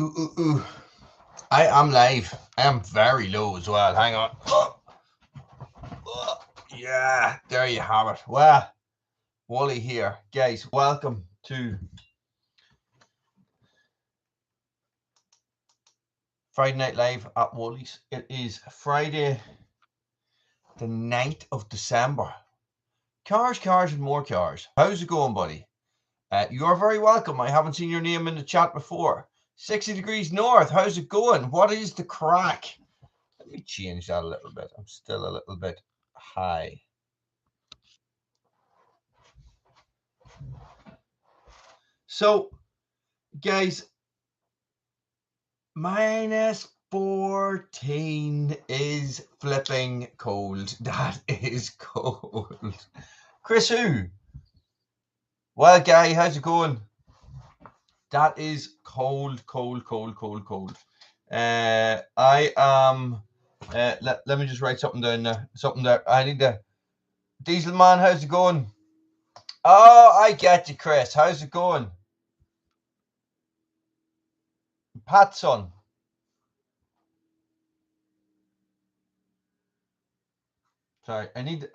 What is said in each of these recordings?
Ooh, ooh, ooh. I am live. I am very low as well. Hang on. Yeah, there you have it. Well, Wally here. Guys, welcome to Friday Night Live at Wally's. It is Friday, the 9th of December. Cars, and more cars. How's it going, buddy? You are very welcome. I haven't seen your name in the chat before. 60 degrees north. How's it going? What is the crack? Let me change that a little bit. I'm still a little bit high. So, guys, -14 is flipping cold. That is cold. Chris, who? Well, guy, how's it going? That is cold. I am. Let me just write something down there. Something there. I need to. Diesel man, how's it going? Oh, I get you, Chris. How's it going? Patson. Sorry, I need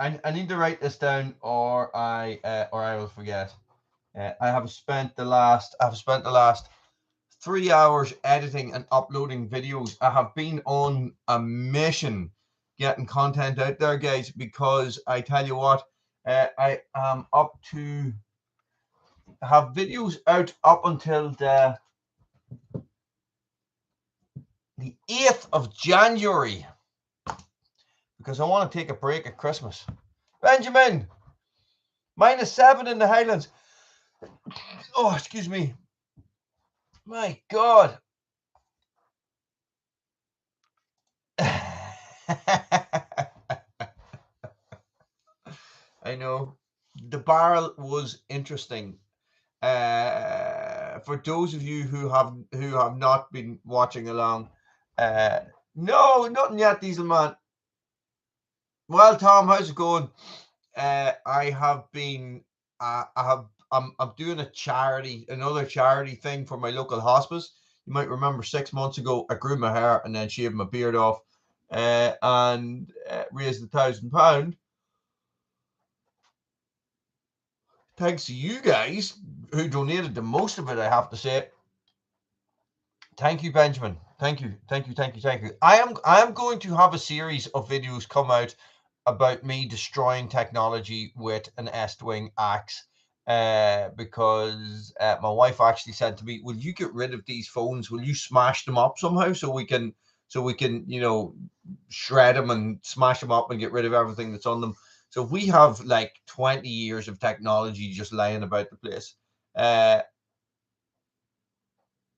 to write this down, or I will forget. I have spent the last 3 hours editing and uploading videos. I have been on a mission getting content out there, guys, because I tell you what, I am up to have videos out up until the 8th of January because I want to take a break at Christmas. Benjamin, -7 in the Highlands. Oh, excuse me. My God. I know. The barrel was interesting. For those of you who have not been watching along, no, nothing yet, Dieselman. Well, Tom, how's it going? I have been, I'm doing another charity thing for my local hospice. You might remember 6 months ago, I grew my hair and then shaved my beard off, and raised £1,000. Thanks to you guys who donated the most of it, I have to say. Thank you, Benjamin. Thank you. I am going to have a series of videos come out about me destroying technology with an Estwing axe, because my wife actually said to me, "Will you get rid of these phones? Will you smash them up somehow so we can shred them and smash them up and get rid of everything that's on them?" So we have like 20 years of technology just lying about the place.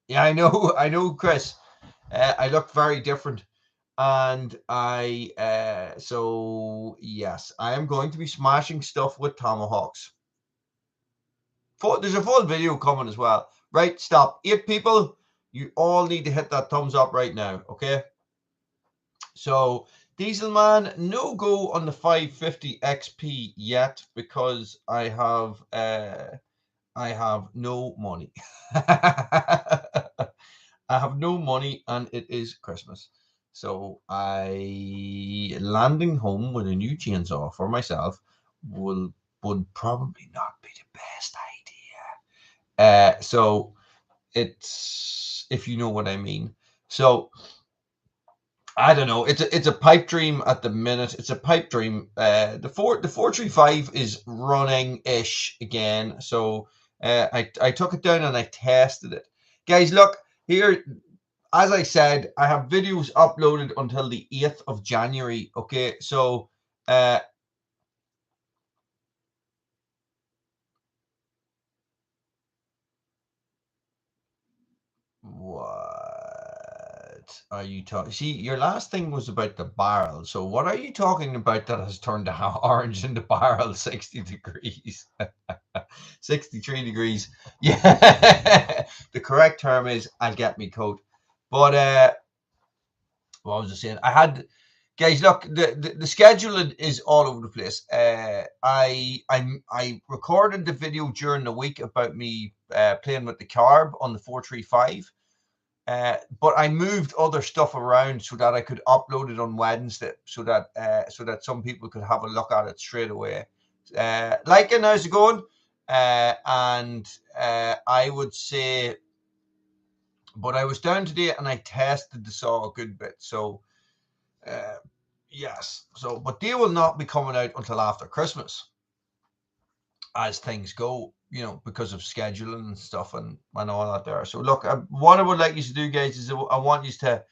Yeah, I know, Chris. I look very different, and so yes, I am going to be smashing stuff with tomahawks. There's a full video coming as well. Right, stop. 8 people, you all need to hit that thumbs up right now, okay? So, Dieselman, no go on the 550 XP yet because I have no money. I have no money and it is Christmas. So landing home with a new chainsaw for myself would probably not be the best idea. So it's, if you know what I mean. So I don't know. It's a pipe dream at the minute. It's a pipe dream. The 435 is running ish again. So I took it down and I tested it. Guys, look here. As I said, I have videos uploaded until the 8th of January. Okay, so what are you talking? See, your last thing was about the barrel. So what are you talking about that has turned orange in the barrel? 60 degrees. 63 degrees. Yeah. The correct term is I'll get me coat. But what was I saying? Guys, look, the schedule is all over the place. I recorded the video during the week about me playing with the carb on the 435. But I moved other stuff around so that I could upload it on Wednesday, so that some people could have a look at it straight away. Liking, how's it going? And I would say, but I was down today and I tested the saw a good bit. So yes. So, but they will not be coming out until after Christmas, as things go, you know, because of scheduling and stuff and all that there. So look, what I would like you to do, guys, is I want you to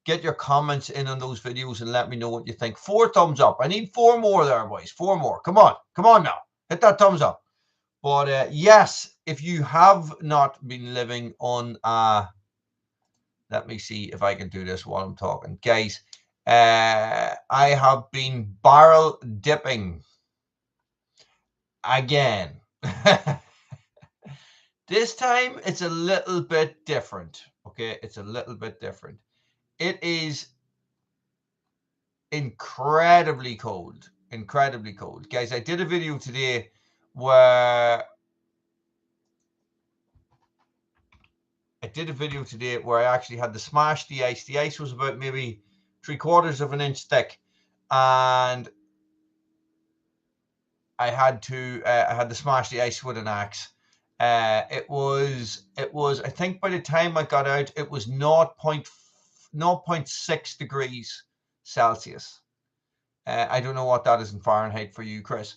get your comments in on those videos and let me know what you think. 4 thumbs up. I need 4 more there, boys. 4 more. Come on now, hit that thumbs up. But yes, if you have not been living on let me see if I can do this while I'm talking, guys. I have been barrel dipping again. This time it's a little bit different. Okay, it's a little bit different. It is incredibly cold. Incredibly cold. Guys, I did a video today where I actually had to smash the ice. The ice was about maybe 3/4 of an inch thick, and I had to smash the ice with an axe. It was I think by the time I got out, it was 0.6 degrees Celsius. I don't know what that is in Fahrenheit for you, Chris.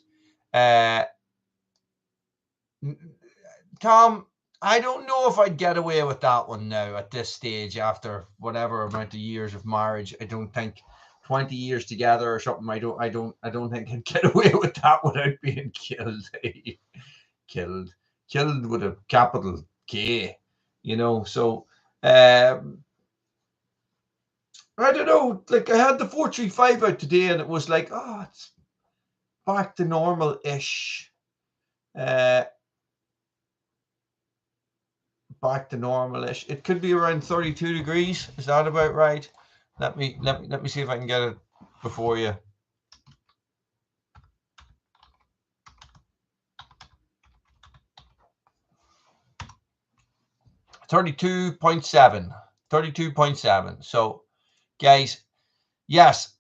Tom, I don't know if I'd get away with that one now at this stage after whatever amount of years of marriage. I don't think 20 years together or something. I don't think I'd get away with that without being killed. Killed with a capital K, you know. So I don't know. Like, I had the 435 out today, and it was like, oh, it's back to normal-ish. Back to normal-ish. It could be around 32 degrees. Is that about right? Let me see if I can get it before you. 32.7. 32.7. So, guys, yes.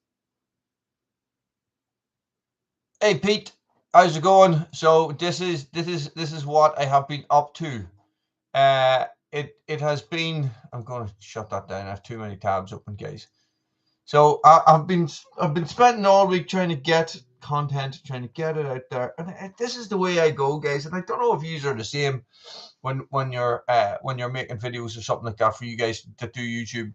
Hey Pete, how's it going? So this is what I have been up to. It has been. I'm going to shut that down. I have too many tabs open, guys. So I've been spending all week trying to get content, trying to get it out there, and this is the way I go, guys. And I don't know if you are the same when you're making videos or something like that for you guys that do YouTube.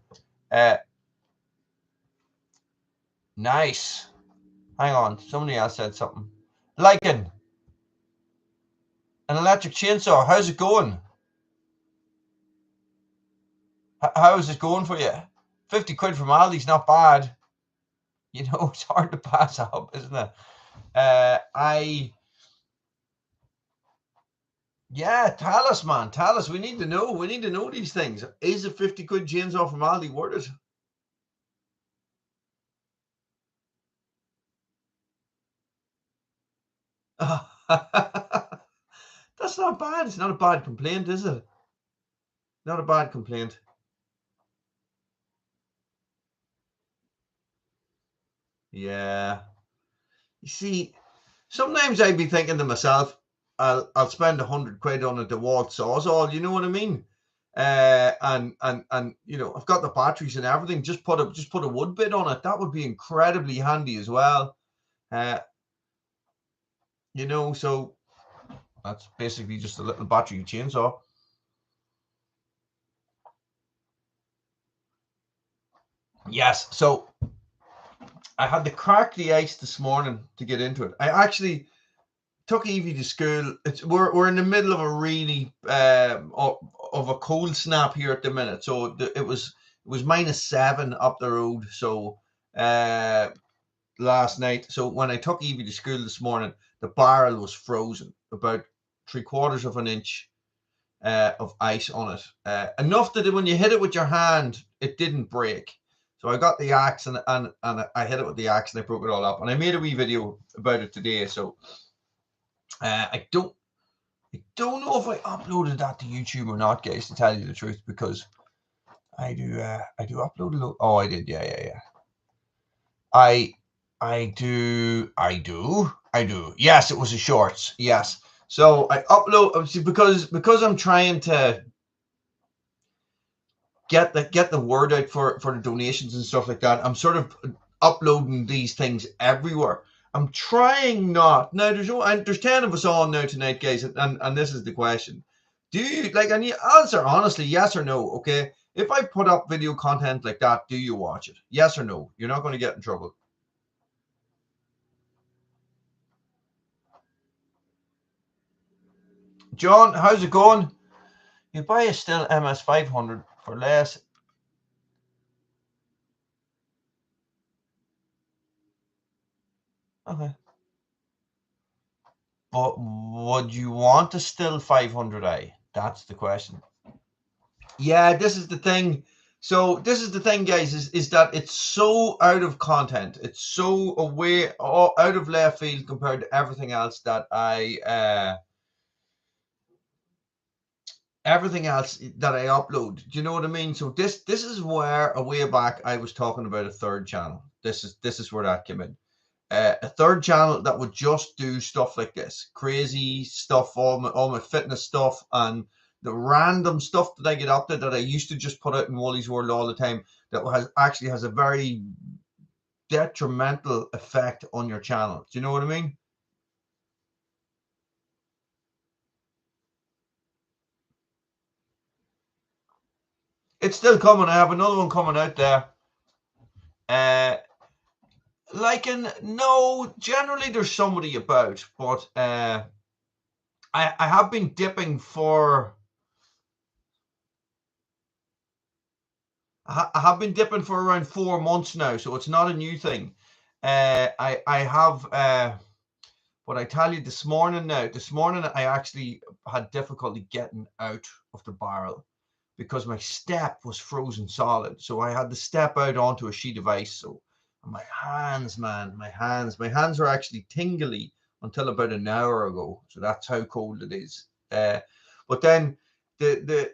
Nice. Hang on, somebody else said something. Liking an electric chainsaw. How's it going? How is it going for you? 50 quid from Aldi's not bad. You know, it's hard to pass up, isn't it? Yeah, tell us, man. Tell us. We need to know. We need to know these things. Is a 50 quid chainsaw from Aldi worth it? That's not bad. It's not a bad complaint, is it? Not a bad complaint. Yeah. You see, sometimes I'd be thinking to myself, I'll spend 100 quid on a Dewalt sawzall. You know what I mean? And you know, I've got the batteries and everything. Just put a wood bit on it. That would be incredibly handy as well. You know, so that's basically just a little battery chainsaw. Yes, so I had to crack the ice this morning to get into it. I actually took Evie to school. We're in the middle of a really of a cold snap here at the minute. So it was -7 up the road. So last night. So when I took Evie to school this morning, the barrel was frozen, about 3/4 of an inch of ice on it. Enough that when you hit it with your hand, it didn't break. So I got the axe and I hit it with the axe and I broke it all up. And I made a wee video about it today. So I don't know if I uploaded that to YouTube or not, guys, to tell you the truth, because I do upload a load. Oh, I did. Yeah. I do. Yes, it was a shorts. Yes. So I upload because I'm trying to get the word out for the donations and stuff like that. I'm sort of uploading these things everywhere. I'm trying not. Now there's 10 of us on now tonight, guys, and this is the question. Do you like, and you answer honestly, yes or no, okay? If I put up video content like that, do you watch it? Yes or no? You're not going to get in trouble. John, how's it going? You buy a Still MS500 for less. Okay. But would you want a Still 500i? That's the question. Yeah, this is the thing. So this is the thing, guys, is that it's so out of content. It's so away, out of left field compared to everything else that I upload. Do you know what I mean? So this is where a way back I was talking about a third channel. This is where that came in. A third channel that would just do stuff like this, crazy stuff, all my fitness stuff, and the random stuff that I get up to that I used to just put out in Wally's World all the time, that has a very detrimental effect on your channel. Do you know what I mean? It's still coming. I have another one coming out there. No, generally there's somebody about, but I have been dipping for. I have been dipping for around 4 months now, so it's not a new thing. I have, what I tell you this morning I actually had difficulty getting out of the barrel because my step was frozen solid. So I had to step out onto a sheet of ice. So my hands, man, my hands are actually tingly until about an hour ago. So that's how cold it is. But then the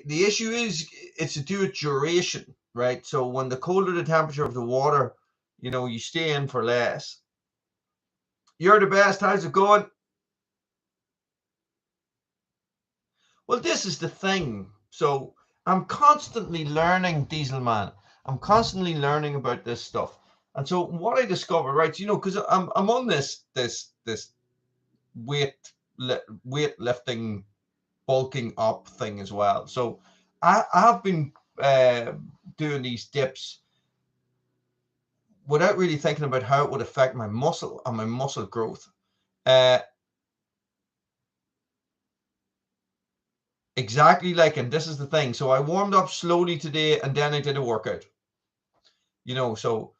issue is it's to do with duration, right? So when the colder the temperature of the water, you stay in for less. You're the best. How's it going? Well, this is the thing. So I'm constantly learning, Diesel Man. I'm constantly learning about this stuff. And so what I discovered, right? Because I'm on this weightlifting, bulking up thing as well. So I have been doing these dips without really thinking about how it would affect my muscle and my muscle growth. Exactly, and this is the thing. So I warmed up slowly today and then I did a workout. So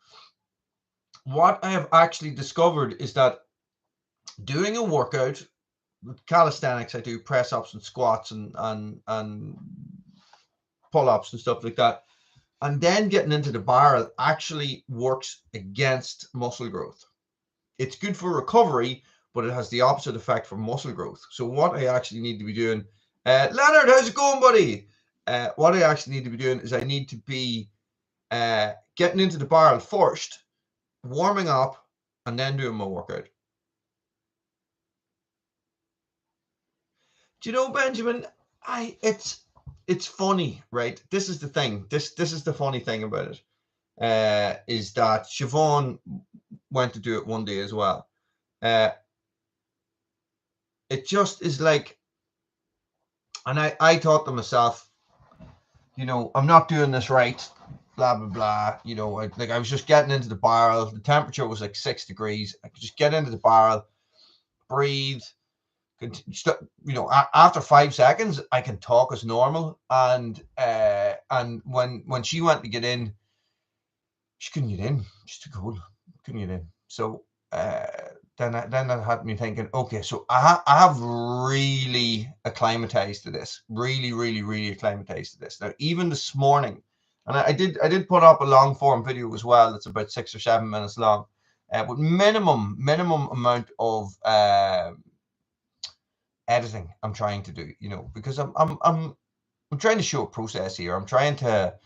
what I have actually discovered is that doing a workout with calisthenics, I do press ups and squats and pull ups and stuff like that. And then getting into the barrel actually works against muscle growth. It's good for recovery, but it has the opposite effect for muscle growth. So what I actually need to be doing, Leonard, how's it going, buddy? What I actually need to be doing is I need to be getting into the barrel first, warming up, and then doing my workout. Do you know, Benjamin? It's funny, right? This is the thing. This is the funny thing about it. Is that Siobhan went to do it one day as well. It just is like, and I thought to myself, I'm not doing this right, blah blah blah. I was just getting into the barrel. The temperature was like 6 degrees. I could just get into the barrel, breathe. After 5 seconds, I can talk as normal. And when she went to get in, she couldn't get in. She's too cold. Couldn't get in. So then that had me thinking, okay, so I have really acclimatized to this. Really, really, really acclimatized to this. Now, even this morning, and I did put up a long form video as well. That's about 6 or 7 minutes long, with minimum amount of editing I'm trying to do, because I'm I'm trying to show a process here. I'm trying to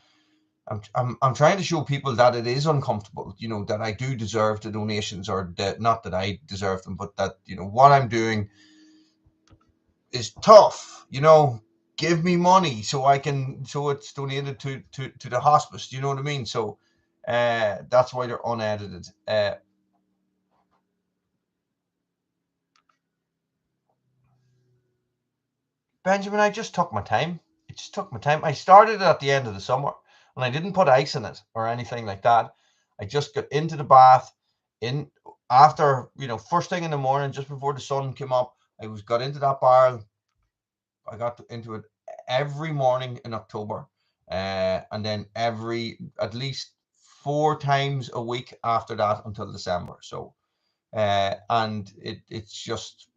show people that it is uncomfortable, you know, that I do deserve the donations, or that, not that I deserve them, but that, you know, what I'm doing is tough, you know. Give me money so it's donated to the hospice, you know what I mean? So that's why they're unedited. Benjamin, I just took my time. It just took my time. I started it at the end of the summer, and I didn't put ice in it or anything like that. I just got into the bath in after, you know, first thing in the morning, just before the sun came up. Got into that barrel. I got into it every morning in October, and then at least 4 times a week after that until December. So, and it's just,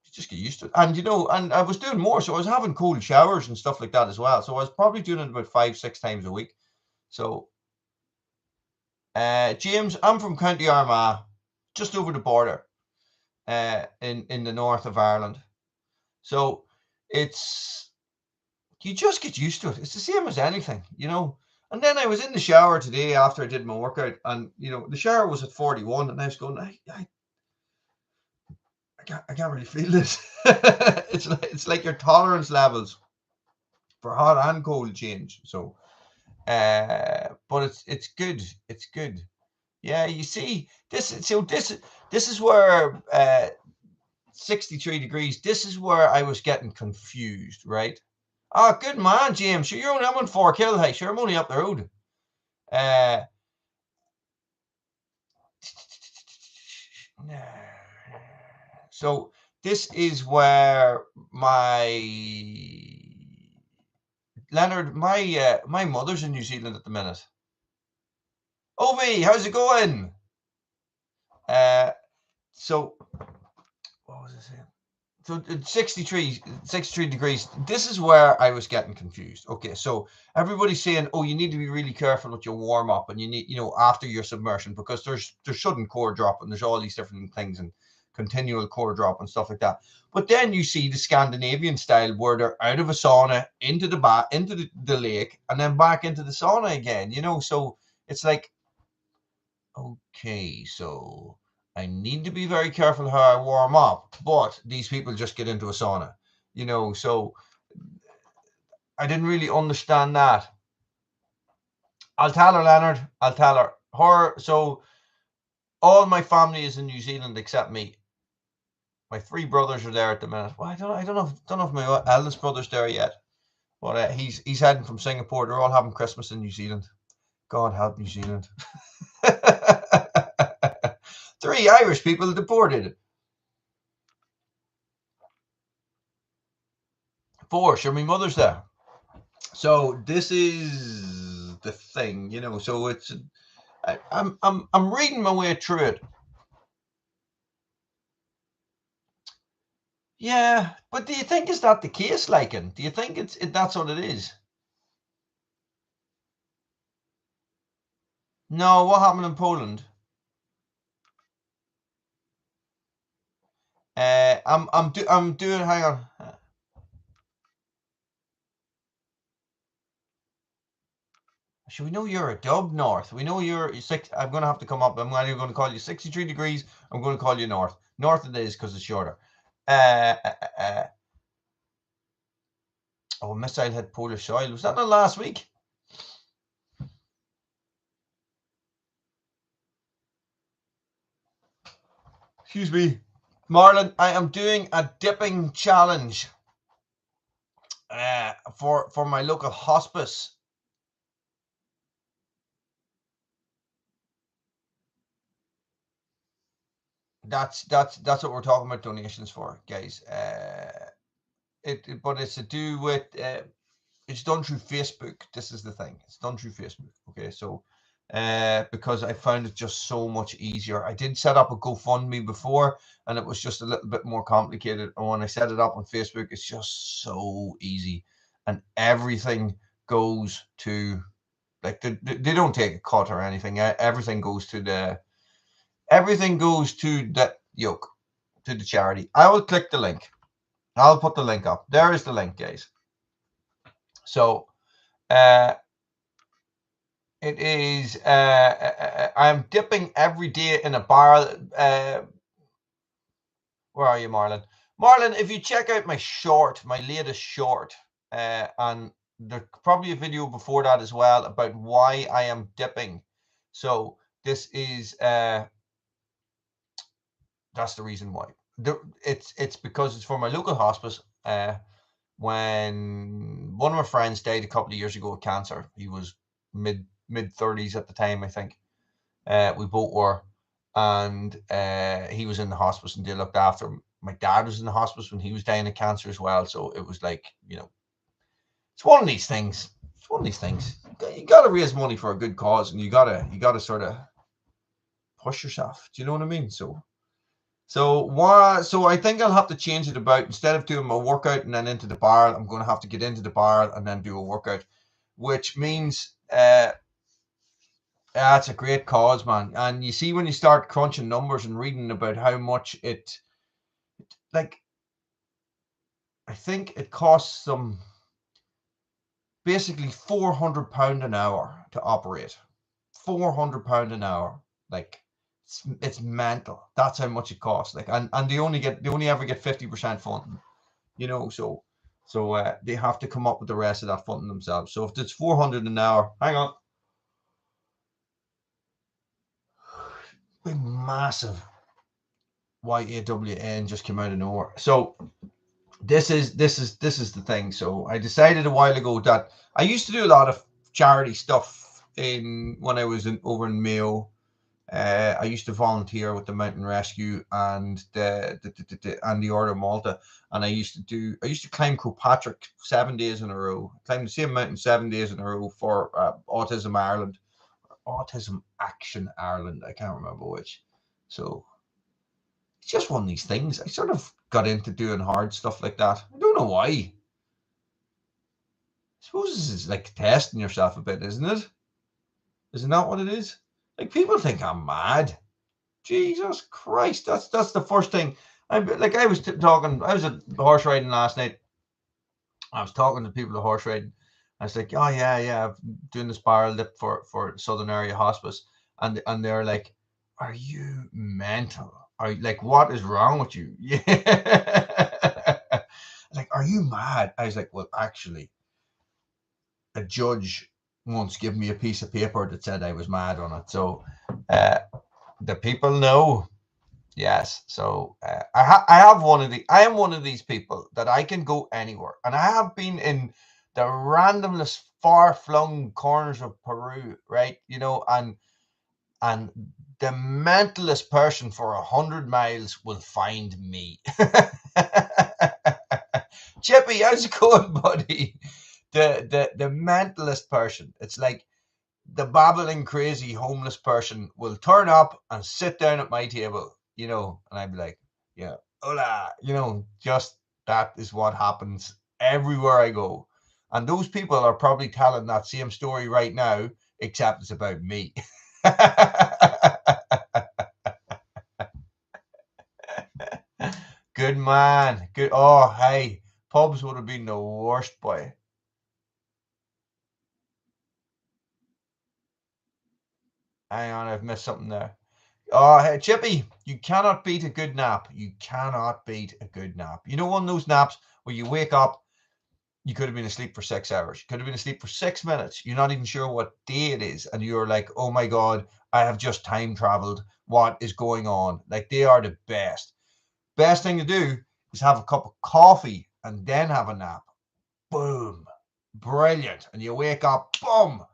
you just get used to it. And, you know, and I was doing more, so I was having cold showers and stuff like that as well. So I was probably doing it about 5, 6 times a week. So, James, I'm from County Armagh, just over the border, in the north of Ireland. So it's, you just get used to it. It's the same as anything, you know. And then I was in the shower today after I did my workout, and, you know, the shower was at 41, and I was going, I can't really feel this. It's like your tolerance levels for hot and cold change. So, but it's good. It's good. Yeah, you see, this is where 63 degrees. This is where I was getting confused, right? Oh, good man, James. Sure, you're only, I'm on 4 kill. Hey, sure, I'm only up the road. Uh, so this is where Leonard, my mother's in New Zealand at the minute. Ovi, how's it going? So what was I saying? So 63 degrees. This is where I was getting confused. Okay, so everybody's saying, oh, you need to be really careful with your warm up, and you need, you know, after your submersion, because there's sudden core drop, and there's all these different things, and continual core drop and stuff like that. But then you see the Scandinavian style, where they're out of a sauna into the lake, and then back into the sauna again, you know. So it's like, okay, so I need to be very careful how I warm up, but these people just get into a sauna, you know. So I didn't really understand that. I'll tell her, Leonard. I'll tell her. So all my family is in New Zealand except me. My 3 brothers are there at the minute. Well, I don't know if my eldest brother's there yet, but he's heading from Singapore. They're all having Christmas in New Zealand. God help New Zealand. 3 Irish people deported. 4, sure, my mother's there. So this is the thing, you know. So it's, I'm reading my way through it. Yeah, but do you think is that the case, Lycan? Do you think that's what it is? No, what happened in Poland? I'm doing. Hang on. Should we know you're a dub north? We know you're 6. I'm going to have to come up. I'm either going to call you 63 degrees. I'm going to call you north. North it is because it's shorter. Oh, missile hit Polish soil. Was that not last week? Excuse me. Marlon, I am doing a dipping challenge for my local hospice. That's what we're talking about donations for, guys. But it's to do with it's done through Facebook. This is the thing. It's done through Facebook. Okay, so because I found it just so much easier. I did set up a GoFundMe before, and it was just a little bit more complicated. And when I set it up on Facebook, it's just so easy, and everything goes to, like, they don't take a cut or anything. Everything goes to the yoke, to the charity. I will click the link. I'll put the link up. There is the link, guys. So it is, I'm dipping every day in a barrel. Where are you, Marlon? Marlon, if you check out my short, my latest short, and there's probably a video before that as well about why I am dipping. So this is, that's the reason why. It's because it's for my local hospice. When one of my friends died a couple of years ago of cancer, he was mid 30s at the time, I think. We both were, and he was in the hospice and they looked after him. My dad was in the hospice when he was dying of cancer as well, so it was like, you know, it's one of these things. It's one of these things. You got to raise money for a good cause, and you gotta sort of push yourself. Do you know what I mean? So I think I'll have to change it about, instead of doing my workout and then into the barrel, I'm going to have to get into the barrel and then do a workout, which means it's a great cause, man. And you see, when you start crunching numbers and reading about how much it, like, I think it costs them basically £400 an hour to operate. £400 an hour. Like, it's mental. That's how much it costs. Like, and they only ever get 50% funding, you know, so they have to come up with the rest of that funding themselves. So if it's 400 an hour, hang on. Big massive YAWN just came out of nowhere. So this is the thing. So I decided a while ago that I used to do a lot of charity stuff when I was over in Mayo. I used to volunteer with the Mountain Rescue and the Order of Malta, and I used to climb Kilpatrick 7 days in a row. I climbed the same mountain 7 days in a row for Autism Ireland, Autism Action Ireland. I can't remember which. So it's just one of these things. I sort of got into doing hard stuff like that. I don't know why. I suppose this is like testing yourself a bit, isn't it? Isn't that what it is? Like, people think I'm mad. Jesus Christ, that's the first thing. I was talking. I was at horse riding last night. I was talking to people at horse riding. I was like, oh yeah, I'm doing this barrel dip for Southern Area Hospice, and they're like, are you mental? Are you, like, what is wrong with you? Yeah. Like, are you mad? I was like, well, actually, a judge once gave me a piece of paper that said I was mad on it. So the people know. Yes. So I am one of these people that I can go anywhere, and I have been in the randomest, far-flung corners of Peru, right? You know, and the mentalist person for 100 miles will find me. Chippy, how's it going, buddy? The mentalist person. It's like the babbling, crazy, homeless person will turn up and sit down at my table, you know, and I'd be like, yeah, hola, you know, just that is what happens everywhere I go. And those people are probably telling that same story right now, except it's about me. Good man. Good. Oh, hey, pubs would have been the worst, boy. Hang on, I've missed something there. Oh, hey, Chippy, you cannot beat a good nap. You cannot beat a good nap. You know, one of those naps where you wake up, you could have been asleep for 6 hours. You could have been asleep for 6 minutes. You're not even sure what day it is. And you're like, oh my God, I have just time traveled. What is going on? Like, they are the best. Best thing to do is have a cup of coffee and then have a nap. Boom. Brilliant. And you wake up, boom,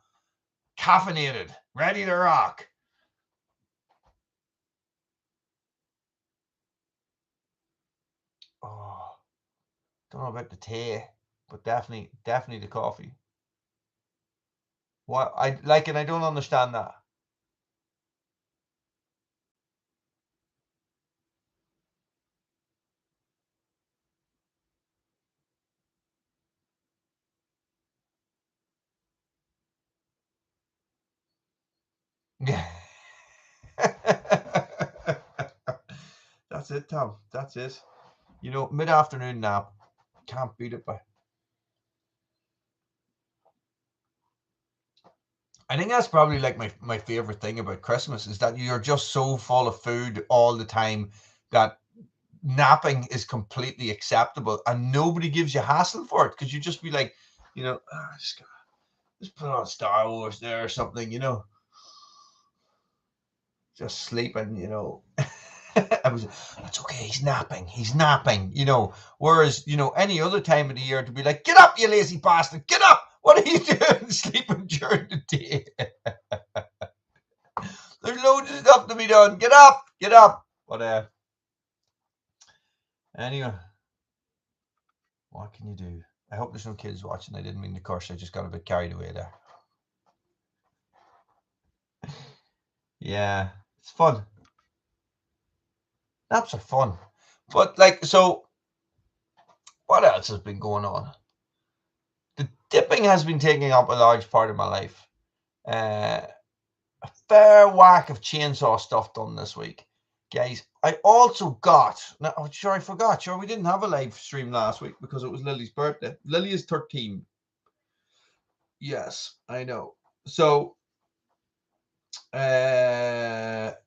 caffeinated, ready to rock. Oh, don't know about the tea, but definitely the coffee. What I like, and I don't understand that. Yeah. That's it, Tom. That's it. You know, mid-afternoon nap. Can't beat it by. I think that's probably like my favorite thing about Christmas is that you're just so full of food all the time that napping is completely acceptable and nobody gives you hassle for it because you just be like, just put on Star Wars there or something, just sleeping. That's okay, he's napping, whereas, any other time of the year to be like, get up, you lazy bastard, get up, what are you doing sleeping during the day? There's loads of stuff to be done, get up. But anyway, what can you do? I hope there's no kids watching. I didn't mean to curse, I just got a bit carried away there. Yeah, it's fun. Naps are fun. But so what else has been going on? The dipping has been taking up a large part of my life. A fair whack of chainsaw stuff done this week. Guys, I also got, now, I forgot. Sure, we didn't have a live stream last week because it was Lily's birthday. Lily is 13. Yes, I know. So, I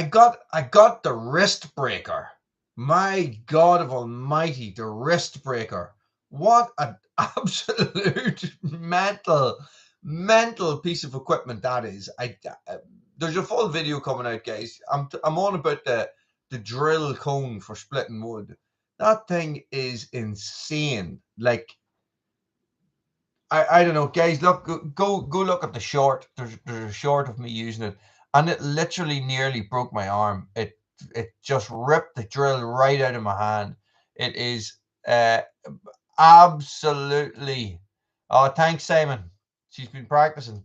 got the wrist breaker. My God of Almighty, the wrist breaker. What an absolute mental piece of equipment that is. There's a full video coming out, guys. I'm on about the drill cone for splitting wood. That thing is insane. Like, I don't know, guys. Look, go look at the short. There's a short of me using it, and it literally nearly broke my arm. It just ripped the drill right out of my hand. It is absolutely. Oh, thanks, Simon. She's been practicing.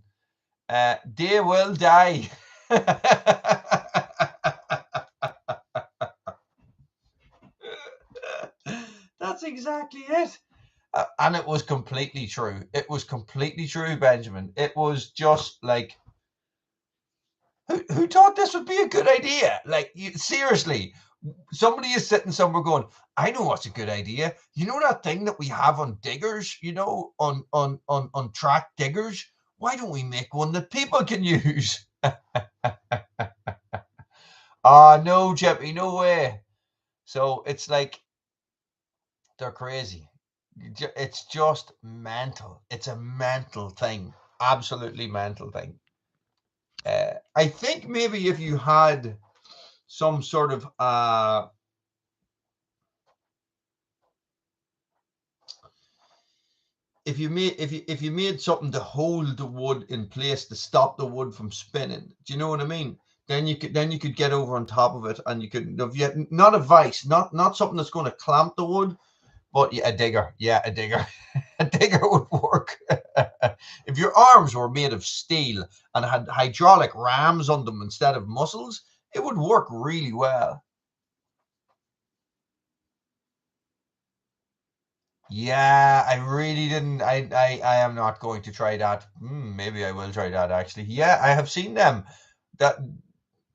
They will die. That's exactly it. And it was completely true. It was completely true, Benjamin. It was just like, who thought this would be a good idea? Like, seriously, somebody is sitting somewhere going, I know what's a good idea. You know that thing that we have on diggers, on track diggers? Why don't we make one that people can use? No, Jeppy, no way. So it's like, they're crazy. It's just mental. It's a mental thing. Absolutely mental thing. I think maybe if you had some sort of if you made something to hold the wood in place to stop the wood from spinning, do you know what I mean? Then you could get over on top of it, and you could, if you had, not a vise, not something that's going to clamp the wood, but yeah, a digger. Yeah, a digger. A digger would work. If your arms were made of steel and had hydraulic rams on them instead of muscles, it would work really well. Yeah, I really didn't. I am not going to try that. Maybe I will try that actually. Yeah, I have seen them. That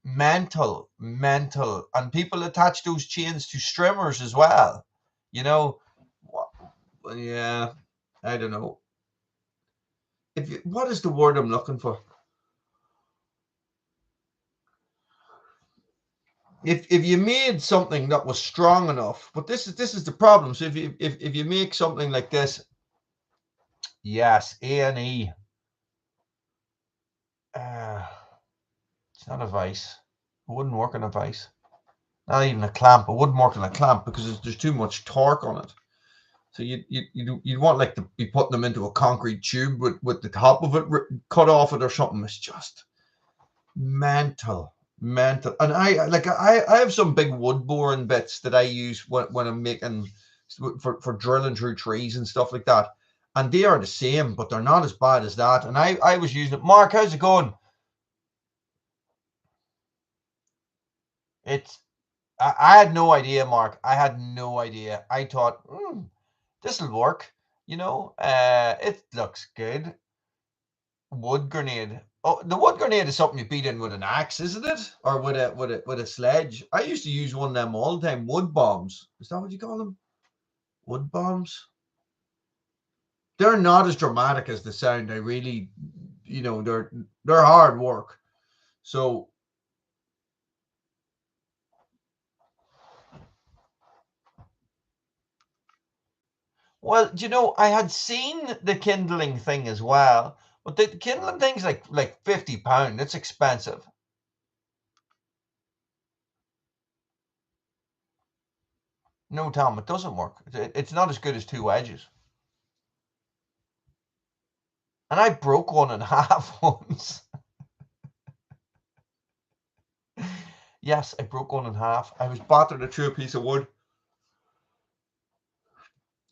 mental, and people attach those chains to streamers as well. You know, yeah, I don't know. What is the word I'm looking for? If you made something that was strong enough, but this is the problem. So if you make something like this, yes, A&E, it's not a vise. It wouldn't work on a vise. Not even a clamp. It wouldn't work on a clamp because there's too much torque on it. So you'd want like to be putting them into a concrete tube with the top of it cut off it or something. It's just mental. And I have some big wood boring bits that I use when I'm making for drilling through trees and stuff like that, and they are the same, but they're not as bad as that. And I was using it. Mark, how's it going? It's I had no idea, Mark. I had no idea. I thought this will work. It looks good. Wood grenade. Oh, the wood grenade is something you beat in with an axe, isn't it? Or with a sledge. I used to use one of them all the time. Wood bombs. Is that what you call them? Wood bombs. They're not as dramatic as the sound. I really you know, they're hard work. So well, you know, I had seen the kindling thing as well, but the kindling thing's like £50. It's expensive. No, Tom, it doesn't work. It's not as good as 2 wedges. And I broke one in half once. Yes, I broke one in half. I was battering through a piece of wood,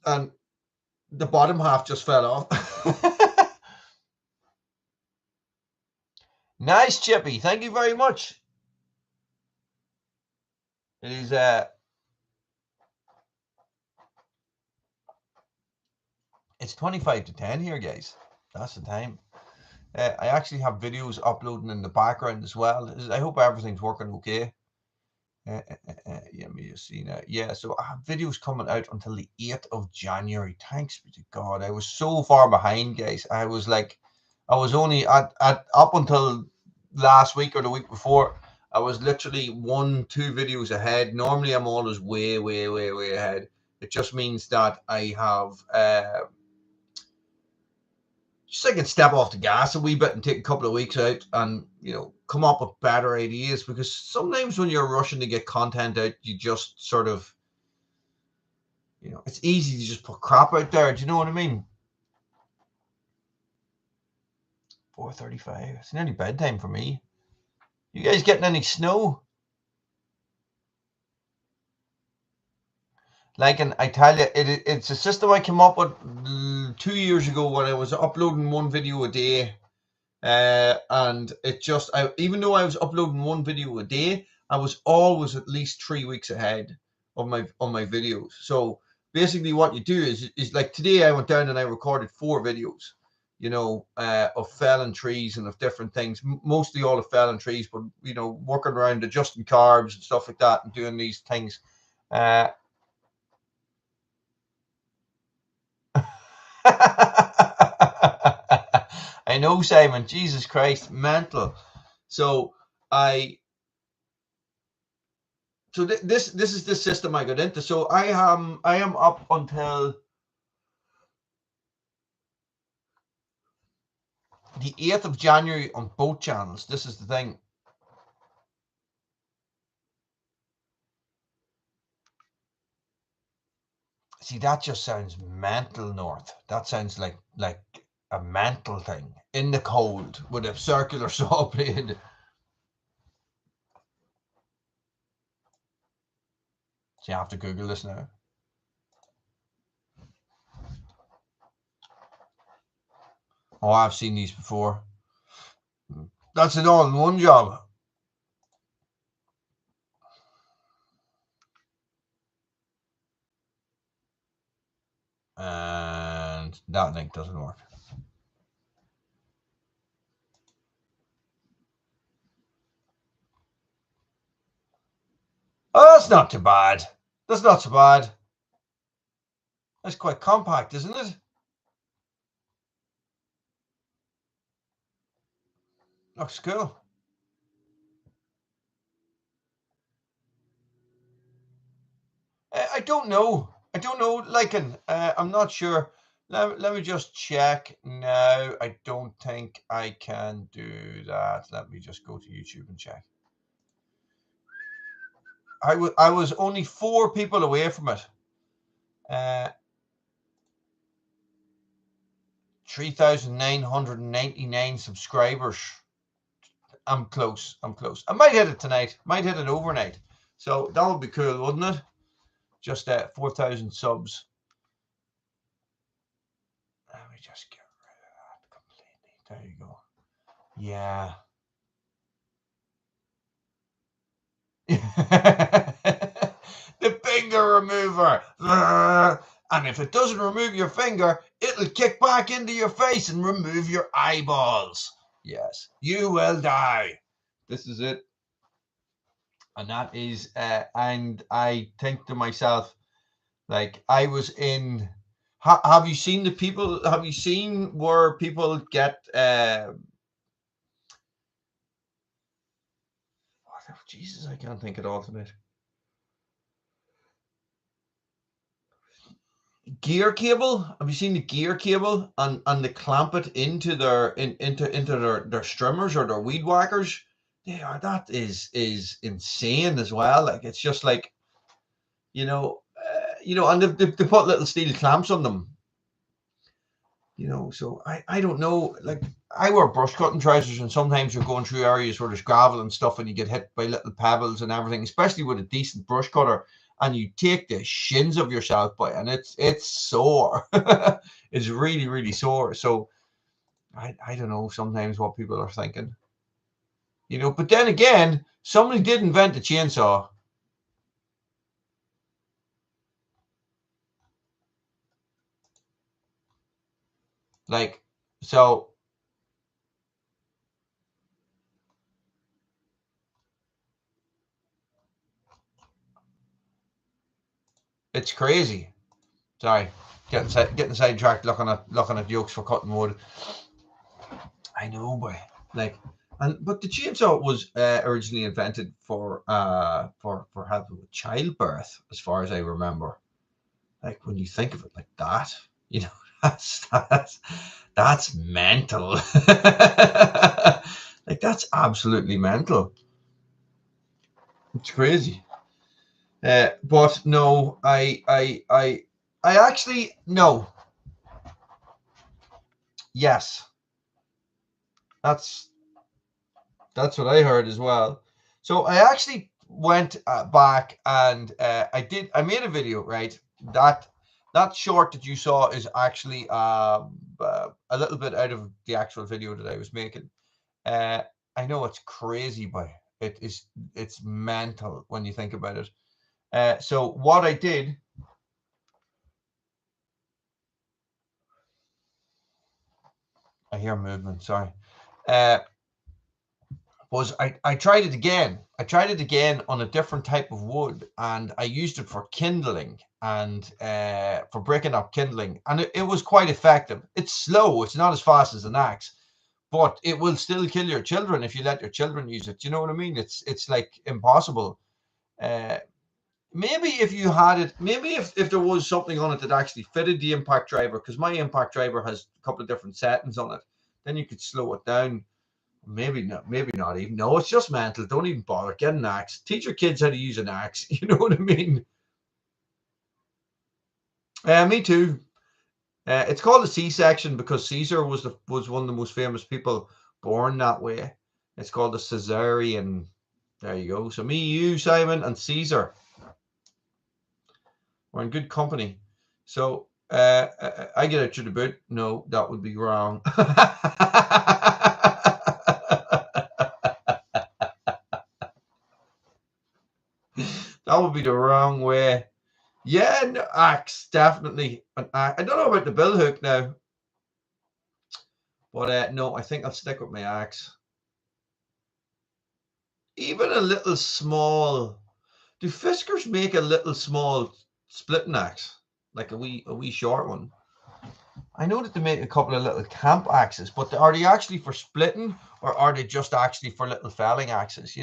and the bottom half just fell off. Nice, Chippy. Thank you very much. It is it's 25 to 10 here, guys. That's the time. I actually have videos uploading in the background as well. I hope everything's working okay. Yeah, me just see now. Yeah, so I have videos coming out until the 8th of January. Thanks be to God. I was so far behind, guys. I was only at up until last week or the week before. I was literally 1-2 videos ahead. Normally, I'm always way ahead. It just means that I have just I can step off the gas a wee bit and take a couple of weeks out and, you know, come up with better ideas, because sometimes when you're rushing to get content out, you just sort of, you know, it's easy to just put crap out there. Do you know what I mean? 4:35. It's nearly bedtime for me. You guys getting any snow? Like, and I tell you, it's a system I came up with 2 years ago when I was uploading 1 video a day. And it just, even though I was uploading 1 video a day, I was always at least 3 weeks ahead of my videos. So basically, what you do is like today, I went down and I recorded 4 videos, you know, of felling trees and of different things, mostly all of felling trees, but you know, working around adjusting carbs and stuff like that, and doing these things. I know, Simon. Jesus Christ, mental. So this is the system I got into. So I am up until the 8th of January on both channels. This is the thing. See, that just sounds mental, North. That sounds like a mental thing in the cold with a circular saw blade. So you have to Google this now. Oh, I've seen these before. That's an all-in-one job. And that link doesn't work. Oh, that's not too bad. That's not so bad. That's quite compact, isn't it? Looks cool. I don't know. I don't know, Lycan. I'm not sure. Let me just check now. I don't think I can do that. Let me just go to YouTube and check. I was only 4 people away from it. 3,999 subscribers. I'm close. I'm close. I might hit it tonight. Might hit it overnight. So that would be cool, wouldn't it? Just 4,000 subs. Let me just get rid of that completely. There you go. Yeah. The finger remover. And if it doesn't remove your finger, it'll kick back into your face and remove your eyeballs. Yes, you will die. This is it. And that is, and I think to myself, like, I was in Have you seen the people? Have you seen where people get? Jesus, I can't think it all tonight. Gear cable. Have you seen the gear cable and they clamp it into their into their trimmers or their weed whackers? That is insane as well. Like it's just like and they put little steel clamps on them. So I don't know. Like I wear brush cutting trousers, and sometimes you're going through areas where there's gravel and stuff, and you get hit by little pebbles and everything, especially with a decent brush cutter. And you take the shins of yourself by, and it's sore. It's really, really sore. So I don't know sometimes what people are thinking. But then again, somebody did invent the chainsaw. Like, so it's crazy. Sorry, getting sidetracked looking at jokes for cutting wood. I know, boy. But the chainsaw was originally invented for helping with childbirth, as far as I remember. Like when you think of it like that, that's mental. Like that's absolutely mental. It's crazy. But no, I actually no. Yes, that's what I heard as well. So I actually went back and I made a video, right? That short that you saw is actually a little bit out of the actual video that I was making. I know it's crazy, but it's mental when you think about it. So what I did, I hear movement, sorry. Was I tried it again. I tried it again on a different type of wood, and I used it for kindling and for breaking up kindling, and it was quite effective. It's slow. It's not as fast as an axe, but it will still kill your children if you let your children use it. You know what I mean? It's like impossible. Maybe if you had it, maybe if there was something on it that actually fitted the impact driver, because my impact driver has a couple of different settings on it, then you could slow it down. Maybe not even. No, it's just mental. Don't even bother. Get an axe. Teach your kids how to use an axe. You know what I mean? Me too. It's called a C-section because Caesar was one of the most famous people born that way. It's called a cesarean. There you go. So me, you, Simon, and Caesar. We're in good company. So I get out through the boot. No, that would be wrong. That would be the wrong way. Yeah, no, axe, definitely. I don't know about the bill hook now. But no, I think I'll stick with my axe. Even a little small. Do Fiskars make a little small splitting axe? Like a wee short one? I know that they make a couple of little camp axes, but are they actually for splitting, or are they just actually for little felling axes?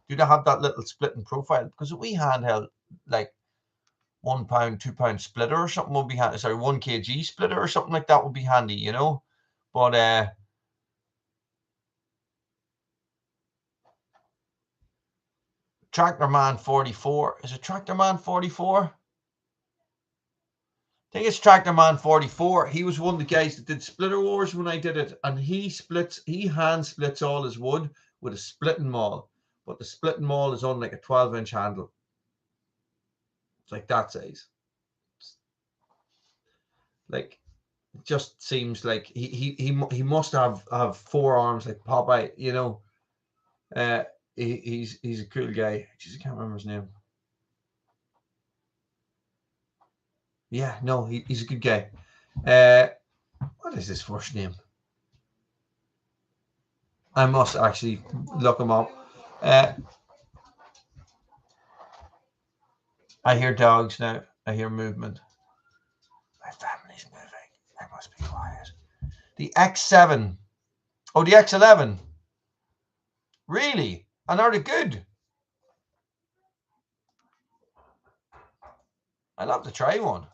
Do they have that little splitting profile? Because a wee handheld, like 1 pound, 2 pound splitter or something would be handy. Sorry, 1 kg splitter or something like that would be handy, But Tractor Man 44. Is it Tractor Man 44? I think it's Tractor Man 44. He was one of the guys that did Splitter Wars when I did it, and he hand splits all his wood with a splitting maul, but the splitting maul is on like a 12-inch handle. It's like that size. Like, it just seems like he must have 4 arms like Popeye, He's a cool guy. Jeez, I can't remember his name. Yeah, no, he's a good guy. What is his first name? I must actually look him up. I hear dogs now. I hear movement. My family's must be quiet. The X7. Oh, the X11. Really? And are they good? I'd love to try one.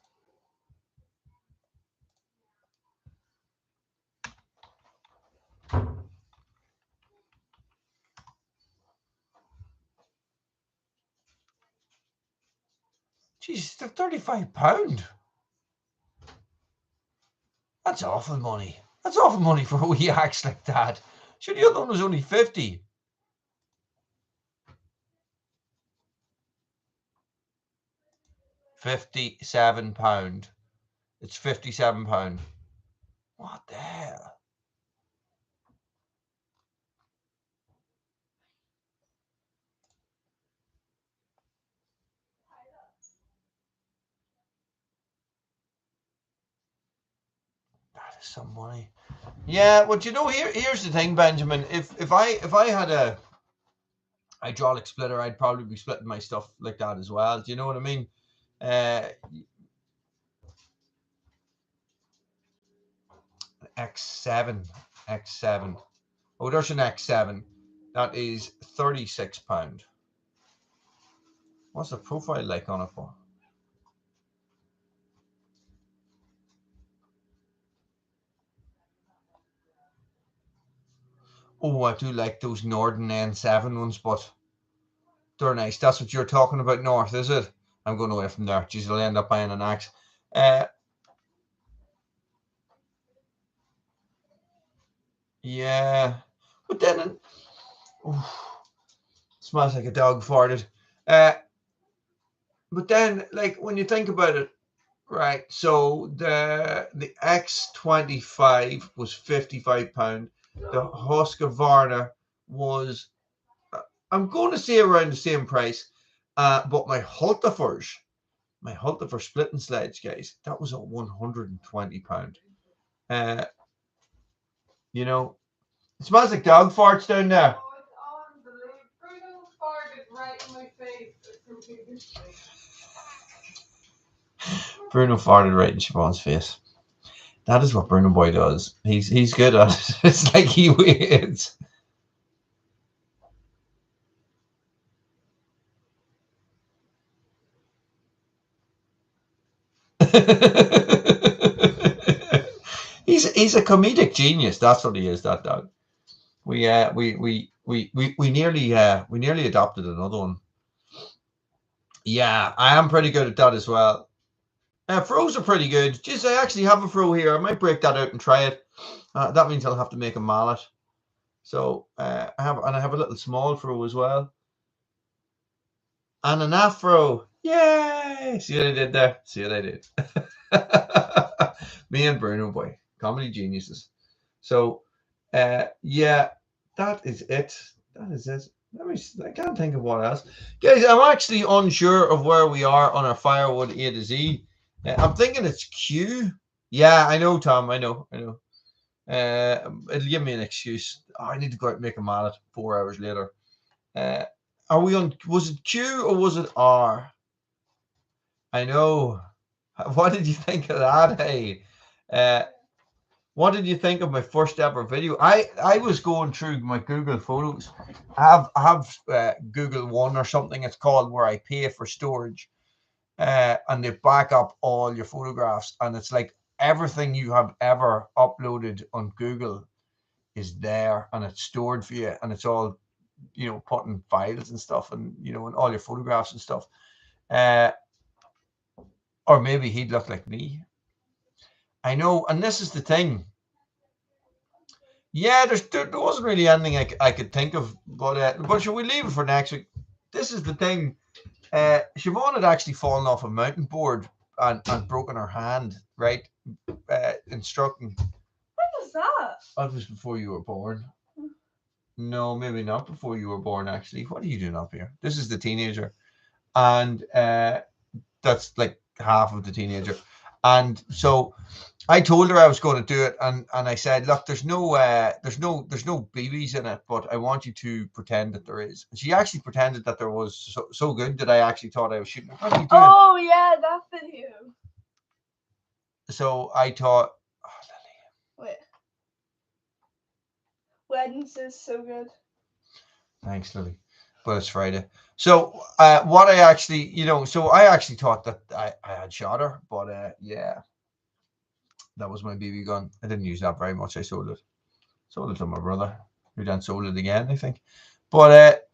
Jeez, they're £35. That's awful money. That's awful money for a wee axe like that. Sure, the other one was only 50. £57. It's £57. What the hell? That is some money. Yeah, well, you know, here's the thing, Benjamin. If I had a hydraulic splitter, I'd probably be splitting my stuff like that as well. Do you know what I mean? X7. Oh, there's an X7. That is £36. What's the profile like on it for? Oh, I do like those Norden N7 ones, but they're nice. That's what you're talking about, North, is it? I'm going away from there. Jeez, I'll end up buying an axe. Yeah, but then smells like a dog farted. But then, like, when you think about it, right? So the X25 was £55. The Husqvarna was, I'm going to say, around the same price. But my Hultifer splitting sledge, guys, that was at £120. You know, it smells like dog farts down there. Oh, it's unbelievable. Bruno farted right in my face. Bruno farted right in Siobhan's face. That is what Bruno Boy does. He's good at it. It's like he waits. He's a comedic genius. That's what he is. That dog. We nearly adopted another one. Yeah, I am pretty good at that as well. Froes are pretty good. Just I actually have a fro here. I might break that out and try it. That means I'll have to make a mallet. So I have a little small fro as well. And an afro. Yay! See what I did there? See what I did? Me and Bruno Boy, comedy geniuses. So yeah, that is it. That is it. I can't think of what else. Guys, I'm actually unsure of where we are on our firewood A to Z. I'm thinking it's Q. Yeah, I know, Tom. I know. It'll give me an excuse. Oh, I need to go out and make a mallet 4 hours later. Are we on? Was it Q or was it R? I know. What did you think of that? Hey, what did you think of my first ever video? I was going through my Google Photos. I have Google One or something it's called, where I pay for storage, and they back up all your photographs, and it's like everything you have ever uploaded on Google is there, and it's stored for you, and it's all, you know, put in files and stuff, and you know, and all your photographs and stuff. Or maybe he'd look like me. I know, and this is the thing. Yeah, there wasn't really anything I could think of, but should we leave it for next week? This is the thing. Siobhan had actually fallen off a mountain board and broken her hand, right? Instructing. When was that? That was before you were born. No, maybe not before you were born, actually. What are you doing up here? This is the teenager. And that's like half of the teenager. And so I told her I was going to do it, and I said, look, there's no BBs in it, but I want you to pretend that there is. And she actually pretended that there was, so good that I actually thought I was shooting. What are you doing? Oh yeah, that video. So I thought, Wednesday's so good. Thanks, Lily. But it's Friday. So what I actually, so I actually thought that I had shot her, but yeah, that was my BB gun. I didn't use that very much. I sold it. Sold it to my brother, who then sold it again, I think. But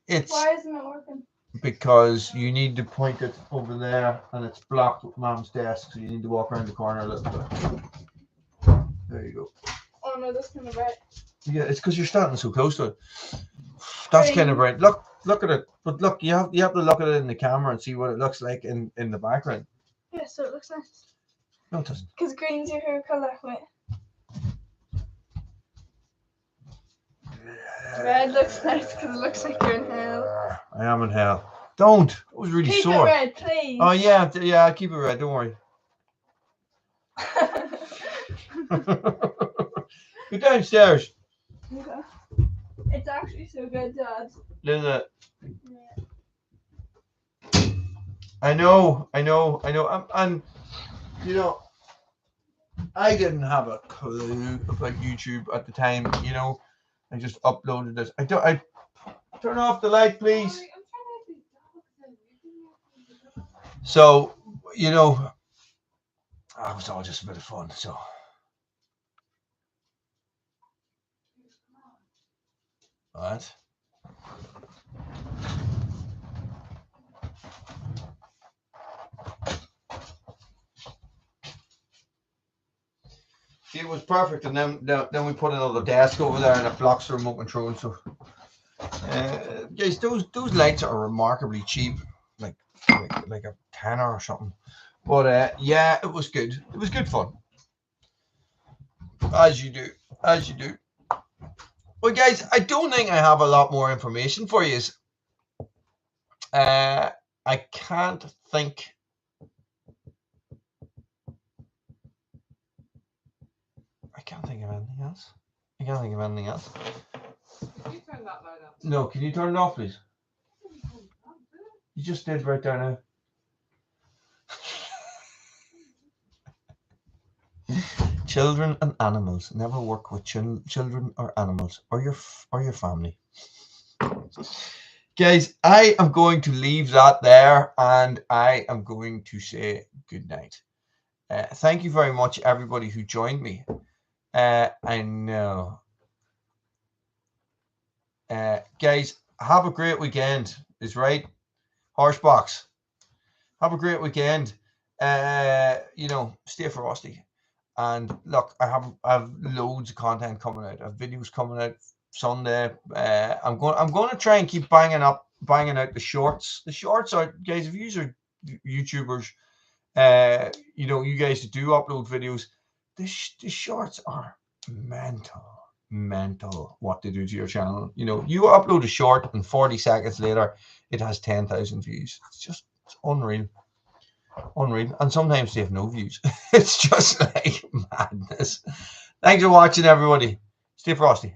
it's... Why isn't it working? Because you need to point it over there, and it's blocked with Mom's desk, so you need to walk around the corner a little bit. There you go. Oh no, that's kind of right. Yeah, it's because you're standing so close to it. That's kind of right. Look at it. But look, you have to look at it in the camera and see what it looks like in the background. Yeah, so it looks nice. No, it doesn't. Because green's your favorite color. Wait. Red looks nice because it looks like you're in hell. I am in hell. Don't. It was really Keep sore. it red, please. Oh yeah, I'll keep it red. Don't worry. Go downstairs. Okay. It's actually so good, Dad. Isn't it? Yeah. I know. And I didn't have a clue about YouTube at the time. I just uploaded this. I turn off the light, please. So, it was all just a bit of fun. So, what? See, it was perfect, and then we put another desk over there, and it blocks the remote control. So, guys, those lights are remarkably cheap, like a tenner or something. But yeah, it was good. It was good fun, as you do. Well, guys, I don't think I have a lot more information for you. I can't think. I can't think of anything else. Can you turn that light up? No, can you turn it off, please? You just did right there now. Children and animals. Never work with children or animals or your family. Guys, I am going to leave that there, and I am going to say good night. Thank you very much, everybody who joined me. I know. Guys, have a great weekend. Is right. Horsebox. Have a great weekend. Stay frosty. And look, I have loads of content coming out. I have videos coming out Sunday. I'm going to try and keep banging out the shorts. The shorts are, guys, if you are YouTubers, you guys that do upload videos, the shorts are mental what they do to your channel. You upload a short and 40 seconds later it has 10,000 views. It's unreal. And sometimes they have no views. It's just like madness. Thanks for watching, everybody. Stay frosty.